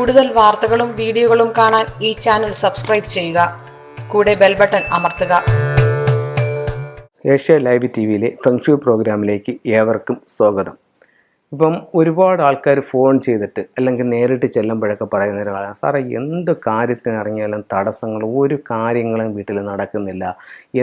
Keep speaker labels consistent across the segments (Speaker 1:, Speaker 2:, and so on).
Speaker 1: കൂടുതൽ വാർത്തകളും വീഡിയോകളും കാണാൻ ഈ ചാനൽ സബ്സ്ക്രൈബ് ചെയ്യുക. കൂടെ ബെൽ ബട്ടൺ അമർത്തുക.
Speaker 2: ഏഷ്യ ലൈവ് ടിവിയിലെ ഫെങ്ഷു പ്രോഗ്രാമിലേക്ക് ഏവർക്കും സ്വാഗതം. ഇപ്പം ഒരുപാട് ആൾക്കാർ ഫോൺ ചെയ്തിട്ട് അല്ലെങ്കിൽ നേരിട്ട് ചെല്ലുമ്പോഴൊക്കെ പറയുന്നൊരു കാര്യം, സാറേ എന്ത് കാര്യത്തിനിറങ്ങിയാലും തടസ്സങ്ങൾ, ഒരു കാര്യങ്ങളും വീട്ടിൽ നടക്കുന്നില്ല.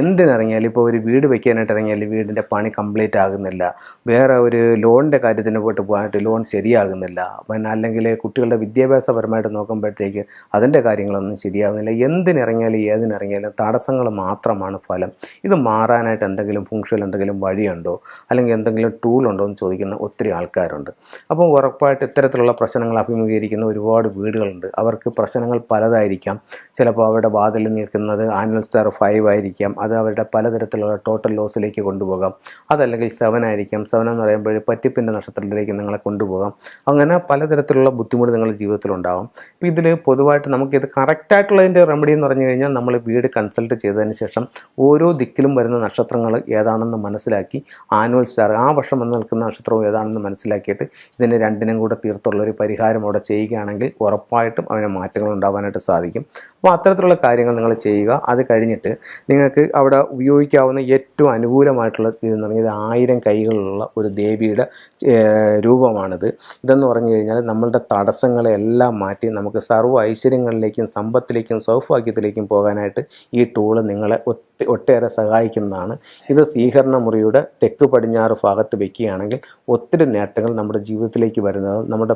Speaker 2: എന്തിനിറങ്ങിയാലും ഇപ്പോൾ ഒരു വീട് വയ്ക്കാനായിട്ട് ഇറങ്ങിയാൽ വീടിൻ്റെ പണി കംപ്ലീറ്റ് ആകുന്നില്ല, വേറെ ഒരു ലോണിൻ്റെ കാര്യത്തിന് പോയിട്ട് ലോൺ ശരിയാകുന്നില്ല, പിന്നെ അല്ലെങ്കിൽ കുട്ടികളുടെ വിദ്യാഭ്യാസപരമായിട്ട് നോക്കുമ്പോഴത്തേക്ക് അതിൻ്റെ കാര്യങ്ങളൊന്നും ശരിയാകുന്നില്ല. എന്തിനിറങ്ങിയാലും ഏതിനിറങ്ങിയാലും തടസ്സങ്ങൾ മാത്രമാണ് ഫലം. ഇത് മാറാനായിട്ട് എന്തെങ്കിലും ഫംഗ്ഷൻ എന്തെങ്കിലും വഴിയുണ്ടോ അല്ലെങ്കിൽ എന്തെങ്കിലും ടൂളുണ്ടോ എന്ന് ചോദിക്കുന്ന ഒത്തിരി ആൾക്കാരുണ്ട്. അപ്പോൾ ഉറപ്പായിട്ട് ഇത്തരത്തിലുള്ള പ്രശ്നങ്ങൾ അഭിമുഖീകരിക്കുന്ന ഒരുപാട് വീടുകളുണ്ട്. അവർക്ക് പ്രശ്നങ്ങൾ പലതായിരിക്കാം. ചിലപ്പോൾ അവരുടെ വാതിലിൽ നിൽക്കുന്നത് ആനുവൽ സ്റ്റാർ 5 ആയിരിക്കാം, അത് അവരുടെ പലതരത്തിലുള്ള ടോട്ടൽ ലോസിലേക്ക് കൊണ്ടുപോകാം. അതല്ലെങ്കിൽ 7 ആയിരിക്കാം, 7 എന്ന് പറയുമ്പോൾ പറ്റിപ്പിൻ്റെ നക്ഷത്രത്തിലേക്ക് നിങ്ങളെ കൊണ്ടുപോകാം. അങ്ങനെ പലതരത്തിലുള്ള ബുദ്ധിമുട്ട് നിങ്ങളുടെ ജീവിതത്തിലുണ്ടാകും. അപ്പോൾ ഇതിൽ പൊതുവായിട്ട് നമുക്കിത് കറക്റ്റായിട്ടുള്ളതിൻ്റെ റെമഡി എന്ന് പറഞ്ഞു കഴിഞ്ഞാൽ നമ്മൾ വീട് കൺസൾട്ട് ചെയ്തതിന് ശേഷം ഓരോ ദിക്കിലും വരുന്ന നക്ഷത്രങ്ങൾ ഏതാണെന്ന് മനസ്സിലാക്കി, ആനുവൽ സ്റ്റാർ ആ വർഷം വന്ന് നിൽക്കുന്ന നക്ഷത്രവും ഏതാണെന്ന് മനസ്സിലാക്കിയിട്ട് ഇതിന് രണ്ടിനും കൂടെ തീർത്തുള്ളൊരു പരിഹാരം അവിടെ ചെയ്യുകയാണെങ്കിൽ ഉറപ്പായിട്ടും അതിന് മാറ്റങ്ങൾ ഉണ്ടാകാനായിട്ട് സാധിക്കും. അപ്പോൾ അത്തരത്തിലുള്ള കാര്യങ്ങൾ നിങ്ങൾ ചെയ്യുക. അത് കഴിഞ്ഞിട്ട് നിങ്ങൾക്ക് അവിടെ ഉപയോഗിക്കാവുന്ന ഏറ്റവും അനുകൂലമായിട്ടുള്ള ഇതെന്ന് പറഞ്ഞാൽ 1000 കൈകളുള്ള ഒരു ദേവിയുടെ രൂപമാണിത്. ഇതെന്ന് പറഞ്ഞു കഴിഞ്ഞാൽ നമ്മളുടെ തടസ്സങ്ങളെല്ലാം മാറ്റി നമുക്ക് സർവ്വ ഐശ്വര്യങ്ങളിലേക്കും സമ്പത്തിലേക്കും സൗഭാഗ്യത്തിലേക്കും പോകാനായിട്ട് ഈ ടൂള് നിങ്ങളെ ഒട്ടേറെ സഹായിക്കുന്നതാണ്. ഇത് സ്വീകരണ മുറിയുടെ തെക്ക് പടിഞ്ഞാറ് ഭാഗത്ത് വയ്ക്കുകയാണെങ്കിൽ ഒത്തിരി നേട്ടങ്ങൾ നമ്മുടെ ജീവിതത്തിലേക്ക് വരുന്നത്, നമ്മുടെ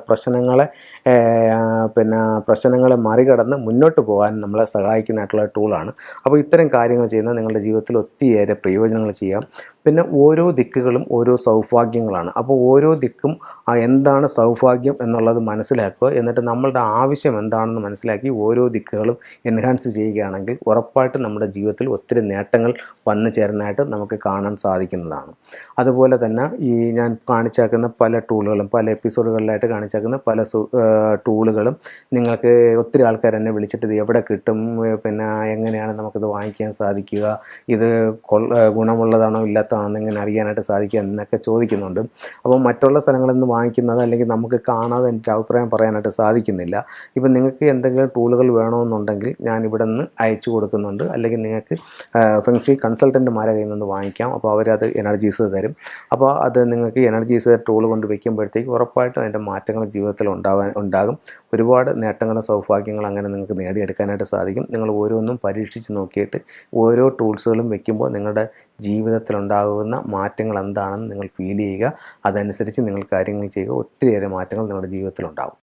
Speaker 2: പ്രശ്നങ്ങളെ മറികടന്ന് മുന്നോട്ട് പോകാൻ നമ്മളെ സഹായിക്കുന്നതായിട്ടുള്ള ടൂളാണ്. അപ്പോൾ ഇത്തരം കാര്യങ്ങൾ ചെയ്യുന്നത് നിങ്ങളുടെ ജീവിതത്തിൽ ഒത്തിരിയേറെ പ്രയോജനങ്ങൾ ചെയ്യാം. പിന്നെ ഓരോ ദിക്കുകളും ഓരോ സൗഭാഗ്യങ്ങളാണ്. അപ്പോൾ ഓരോ ദിക്കും എന്താണ് സൗഭാഗ്യം എന്നുള്ളത് മനസ്സിലാക്കുക. എന്നിട്ട് നമ്മളുടെ ആവശ്യം എന്താണെന്ന് മനസ്സിലാക്കി ഓരോ ദിക്കുകളും എൻഹാൻസ് ചെയ്യുകയാണെങ്കിൽ ഉറപ്പായിട്ടും നമ്മുടെ ജീവിതത്തിൽ ഒത്തിരി നേട്ടങ്ങൾ വന്നു ചേർന്നതായിട്ട് നമുക്ക് കാണാൻ സാധിക്കുന്നതാണ്. അതുപോലെ തന്നെ ഈ ഞാൻ കാണിച്ചേക്കുന്ന പല ടൂളുകളും, പല എപ്പിസോഡുകളിലായിട്ട് കാണിച്ചേക്കുന്ന പല ടൂളുകളും നിങ്ങൾക്ക് ഒത്തിരി ആൾക്കാർ എന്നെ വിളിച്ചിട്ട് ഇത് എവിടെ കിട്ടും, പിന്നെ എങ്ങനെയാണ് നമുക്കിത് വാങ്ങിക്കാൻ സാധിക്കുക, ഇത് ഗുണമുള്ളതാണോ ഇല്ലാത്തതാണോ എങ്ങനെ അറിയാനായിട്ട് സാധിക്കുക എന്നൊക്കെ ചോദിക്കുന്നുണ്ട്. അപ്പോൾ മറ്റുള്ള സ്ഥലങ്ങളിൽ നിന്ന് വാങ്ങിക്കുന്നത് അല്ലെങ്കിൽ നമുക്ക് കാണാതെ എൻ്റെ അഭിപ്രായം പറയാനായിട്ട് സാധിക്കുന്നില്ല. ഇപ്പം നിങ്ങൾക്ക് എന്തെങ്കിലും ടൂളുകൾ വേണമെന്നുണ്ടെങ്കിൽ ഞാൻ ഇവിടെ നിന്ന് അയച്ചു കൊടുക്കുന്നുണ്ട്. അല്ലെങ്കിൽ നിങ്ങൾക്ക് ഫെങ്ഷി കൺസൾട്ടൻറ്റുമാരെ കയ്യിൽ നിന്ന് വാങ്ങിക്കാം. അപ്പോൾ അവരത് എനർജീസ് തരും. അപ്പോൾ അത് നിങ്ങൾക്ക് എനർജീസ് ടൂൾ കൊണ്ട് വയ്ക്കുമ്പോഴത്തേക്ക് ഉറപ്പായിട്ടും അതിൻ്റെ മാറ്റങ്ങൾ ജീവിതത്തിൽ ഉണ്ടാകും. ഒരുപാട് നേട്ടങ്ങളും സൗഭാഗ്യങ്ങളും അങ്ങനെ നിങ്ങൾക്ക് നേടിയെടുക്കാനായിട്ട് സാധിക്കും. നിങ്ങൾ ഓരോന്നും പരീക്ഷിച്ച് നോക്കിയിട്ട് ഓരോ ടൂൾസുകളും വയ്ക്കുമ്പോൾ നിങ്ങളുടെ ജീവിതത്തിലുണ്ടാകുന്ന മാറ്റങ്ങൾ എന്താണെന്ന് നിങ്ങൾ ഫീൽ ചെയ്യുക. അതനുസരിച്ച് നിങ്ങൾ കാര്യങ്ങൾ ചെയ്യുക. ഒത്തിരിയേറെ മാറ്റങ്ങൾ നിങ്ങളുടെ ജീവിതത്തിലുണ്ടാകും.